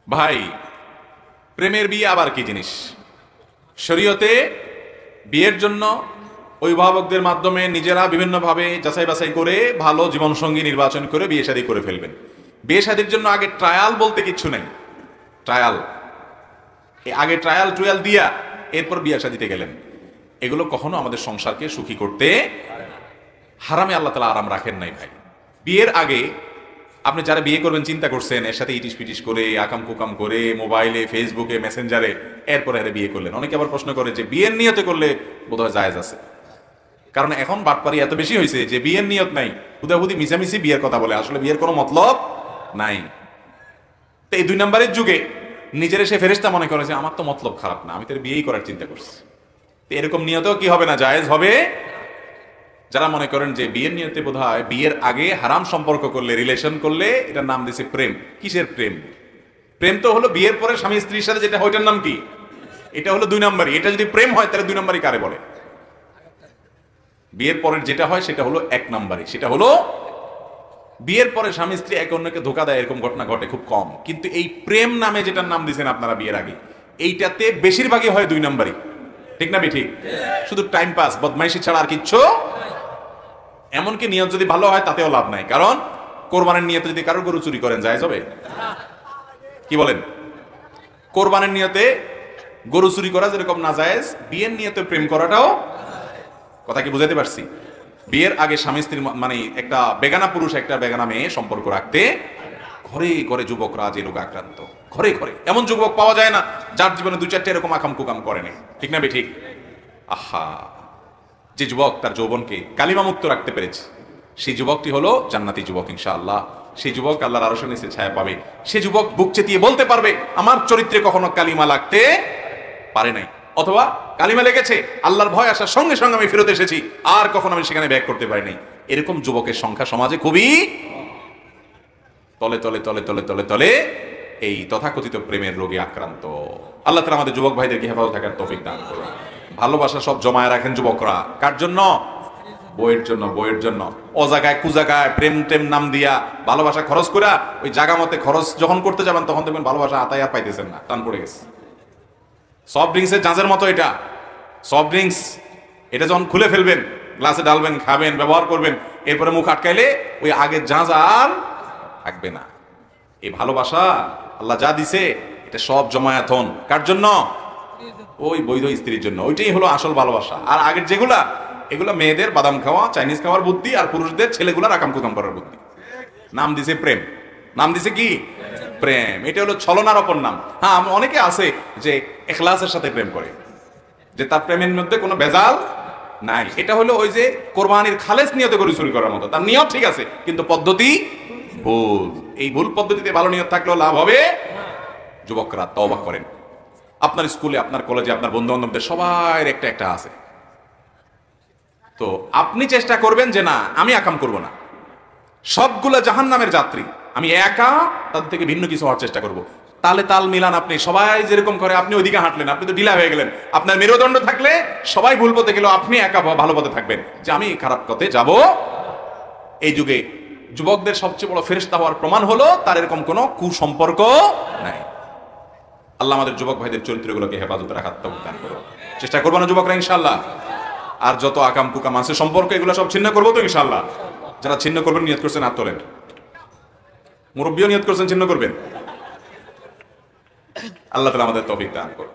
ভাই, প্রেমের বিয়ে আবার কি জিনিস? শরীয়তে বিয়ের জন্য অভিভাবকদের মাধ্যমে নিজেরা বিভিন্নভাবে যাচাই বাছাই করে ভালো জীবনসঙ্গী নির্বাচন করে বিয়ে শাদী করে ফেলবেন। বিয়ে শাদীর জন্য আগে ট্রায়াল বলতে কিচ্ছু নেই। ট্রায়াল, আগে ট্রায়াল ট্রায়াল দিয়া এরপর বিয়ে শাদীতে গেলেন। এগুলো কখনো আমাদের সংসারকে সুখী করতে হারামে আল্লাহ তাআলা আরাম রাখেন নাই। ভাই, বিয়ের আগে আপনি যারা বিয়ে করবেন চিন্তা করছেন, এর সাথে ইটিস পিটিস করে আকাম কুকাম করে মোবাইলে ফেসবুকে মেসেঞ্জারে এরপরে এর বিয়ে করলেন। অনেকে আবার প্রশ্ন করে যে বিয়ের নিয়তে করলে বোধহয় জায়েজ আছে, কারণ এখন বাটপারি এত বেশি হয়েছে যে বিয়ের নিয়ত নাই, হুদাহুদি মিশামিশি বিয়ের কথা বলে, আসলে বিয়ের কোনো মতলব নাই। তো এই 2 নম্বরের যুগে নিজের সে ফেরেশতা মনে করে যে আমার তো মতলব খারাপ না, আমি তো বিয়েই করার চিন্তা করছি। তো এরকম নিয়তেও কি হবে না, জায়েজ হবে। যারা মনে করেন যে বিয়ের নিয়তে বোধহয় বিয়ের আগে হারাম সম্পর্ক করলে, রিলেশন করলে, এটার নাম দিয়েছে প্রেম। কিসের প্রেম? প্রেম তো হলো বিয়ের পরে স্বামী স্ত্রীর সাথে যেটা হয়, এটার নাম কি? এটা হলো 2 নম্বরই। এটা যদি প্রেম হয় তাহলে 2 নম্বরই কারে বলে? বিয়ের পরের যেটা হয় সেটা হলো 1 নম্বরই। সেটা হলো বিয়ের পরে স্বামী স্ত্রী একে অন্যকে ধোঁকা দেয়, এরকম ঘটনা ঘটে খুব কম। কিন্তু এই প্রেম নামে যেটার নাম দিয়েছেন আপনারা বিয়ের আগে, এইটাতে বেশিরভাগই হয় 2 নম্বরই। ঠিক না ঠিক? শুধু টাইম পাস, বদমাইশি ছাড়া আর কিচ্ছু। এমনকি নিয়ত যদি ভালো হয় তাতেও লাভ নাই, কারণ কোরবানের নিয়তে যদি কারোর গরু চুরি করেন জায়েজ হবে? কি বলেন? কোরবানের নিয়তে গরু চুরি করা যেরকম না জায়েজ, বিয়ের নিয়তে প্রেম করাটাও। কথা কি বুঝাতে পারছি? বিয়ের আগে স্বামী স্ত্রীর মানে একটা বেগানা পুরুষ একটা বেগানা মেয়ে সম্পর্ক রাখতে ঘরে ঘরে যুবকরা যে রোগ আক্রান্ত, ঘরে ঘরে এমন যুবক পাওয়া যায় না যার জীবনে 2-4টা এরকম আকাম কুকাম করেনি। ঠিক না ঠিক? আহা, যে যুবক তার যৌবনকে কালিমা মুক্ত রাখতে পেরেছে, সেই যুবকটি হলো জান্নাতি যুবক ইনশাআল্লাহ। সেই যুবক আল্লাহর আরশের নিচে ছায়া পাবে। সেই যুবক বুক চেতিয়ে বলতে পারবে আমার চরিত্রে কখনো কালিমা লাগতে পারে নাই, অথবা কালিমা লেগেছে, আল্লাহর ভয় আসার সঙ্গে সঙ্গে আমি ফেরত এসেছি, আর কখনো আমি সেখানে ব্যাক করতে পারি নাই। এরকম যুবকের সংখ্যা সমাজে খুবই তলে তলে তলে তলে তলে তলে এই তথাকথিত প্রেমের রোগে আক্রান্ত। আল্লাহ তাআলা আমাদের যুবক ভাইদেরকে হেফাজত থাকার তৌফিক দান করুন। ভালোবাসা সব জমায় রাখেন যুবকরা। কার জন্য? বইয়ের জন্য। বইয়ের জন্য অজাগায় কুজাগায় প্রেম টেম নাম দিয়া ভালোবাসা খরচ করে ওই জায়গা মতে খরচ যখন করতে যাবেন তখন দেখবেন ভালোবাসা আতায় আর পাইতেছেন না, টান পড়ে গেছে। সফট ড্রিঙ্কসের জাঁজের মতো এটা। সফট ড্রিঙ্কস এটা যখন খুলে ফেলবেন, গ্লাসে ঢালবেন, খাবেন, ব্যবহার করবেন, এরপরে মুখ আটকাইলে ওই আগের জাঁজ আর থাকবে না। এই ভালোবাসা আল্লাহ যা দিছে এটা সব জমায়েতন কার জন্য? ওই বৈধ স্ত্রীর জন্য। ওইটাই হলো আসল ভালোবাসা। আর আগের যেগুলা, এগুলা মেয়েদের বাদাম খাওয়া, চাইনিজ খাওয়ার বুদ্ধি, আর পুরুষদের ছেলেগুলার আকাম কুকাম করার বুদ্ধি। নাম দিছে প্রেম। নাম দিছে কি? প্রেম। এটা হলো ছলনার অপর নাম। হ্যাঁ, অনেকে আছে যে ইখলাসের সাথে প্রেম করে, যে তার প্রেমের মধ্যে কোনো ভেজাল নাই। এটা হলো ওই যে কোরবানির খালেস নিয়তে গরু চুরি করার মতো। তার নিয়ত ঠিক আছে কিন্তু পদ্ধতি ভুল। এই ভুল পদ্ধতিতে ভালো নিয়ত থাকলেও লাভ হবে। যুবকরা তওবা করেন। আপনার স্কুলে, আপনার কলেজে, আপনার বন্ধু বান্ধবদের সবার একটা একটা আছে। তো আপনি চেষ্টা করবেন যে না, আমি আকাম করব না, সবগুলা জাহান্নামের যাত্রী, আমি একা তাদের থেকে ভিন্ন কিছু হওয়ার চেষ্টা করব। তালে তাল মিলান। আপনি সবাই যেরকম করে আপনি ওইদিকে হাঁটলেন, আপনি তো ঢিলা হয়ে গেলেন। আপনার মেরুদণ্ড থাকলে সবাই ভুল পথে গেলেও আপনি একা ভালো পথে থাকবেন, যে আমি খারাপ পথে যাব। এই যুগে যুবকদের সবচেয়ে বড় ফেরেশতা হওয়ার প্রমাণ হলো তার এরকম কোনো কুসম্পর্ক নাই। আল্লাহ আমাদের যুবক ভাইদের চরিত্রগুলোকে হেফাজতে রাখার তৌফিক দান করুন। চেষ্টা করবো না যুবকরা ইনশাআল্লাহ? আর যত আকাম কুকাম আছে সম্পর্ক, এগুলো সব ছিন্ন করবো তো ইনশাআল্লাহ। যারা ছিন্ন করবেন নিয়ত করছেন হাত তোলেন। মুরব্বীও নিয়ত করছেন ছিন্ন করবেন। আল্লাহ তাআলা আমাদের তৌফিক দান করুন।